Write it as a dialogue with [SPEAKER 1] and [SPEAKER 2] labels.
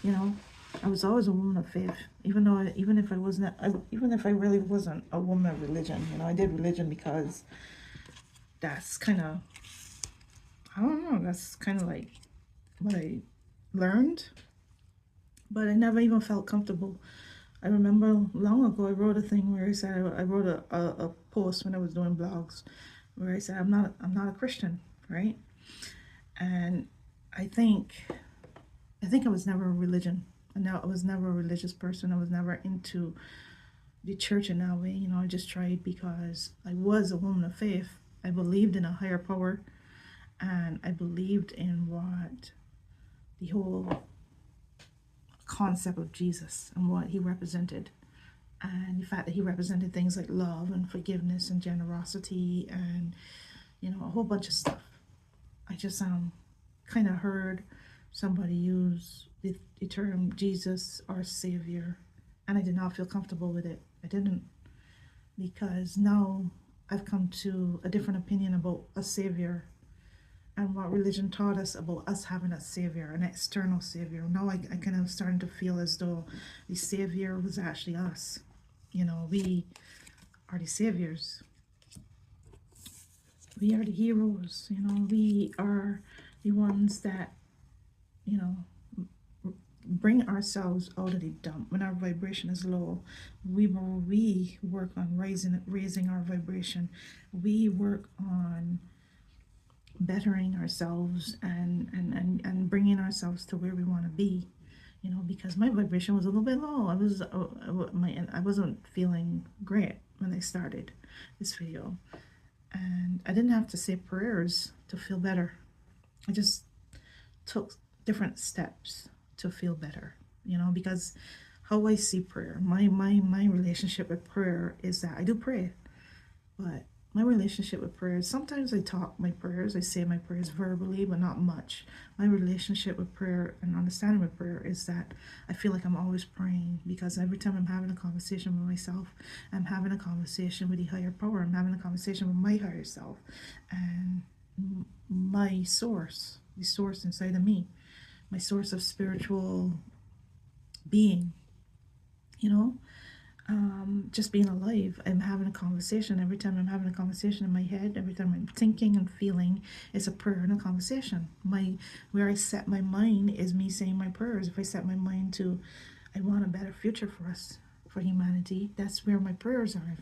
[SPEAKER 1] You know, I was always a woman of faith, even if I wasn't, even if I really wasn't a woman of religion. You know, I did religion because that's kind of, I don't know, that's kind of like what I learned, but I never even felt comfortable. I remember long ago I wrote a thing where I said I wrote a post when I was doing blogs where I said I'm not a Christian, right? And I think I think I was never a religion. And now I was never a religious person. I was never into the church in that way. You know, I just tried because I was a woman of faith. I believed in a higher power, and I believed in what the whole concept of Jesus and what he represented. And the fact that he represented things like love and forgiveness and generosity and, you know, a whole bunch of stuff. I just kind of heard somebody use the term Jesus, our Savior, and I did not feel comfortable with it. I didn't, because now I've come to a different opinion about a Savior and what religion taught us about us having a Savior, an external Savior. Now I kind of starting to feel as though the Savior was actually us. You know, we are the Saviors. We are the heroes. You know, we are the ones that, you know, bring ourselves out of the dump when our vibration is low. We work on raising our vibration. We work on bettering ourselves and bringing ourselves to where we want to be. You know, because my vibration was a little bit low. I wasn't feeling great when I started this video, and I didn't have to say prayers to feel better. I just took different steps to feel better, you know, because how I see prayer, my relationship with prayer is that I do pray, but my relationship with prayer, sometimes I talk my prayers, I say my prayers verbally, but not much. My relationship with prayer and understanding with prayer is that I feel like I'm always praying, because every time I'm having a conversation with myself, I'm having a conversation with the higher power, I'm having a conversation with my higher self and my source, the source inside of me, my source of spiritual being, you know, just being alive. I'm having a conversation. Every time I'm having a conversation in my head, every time I'm thinking and feeling, it's a prayer and a conversation. Where I set my mind is me saying my prayers. If I set my mind to, I want a better future for us, for humanity, that's where my prayers are.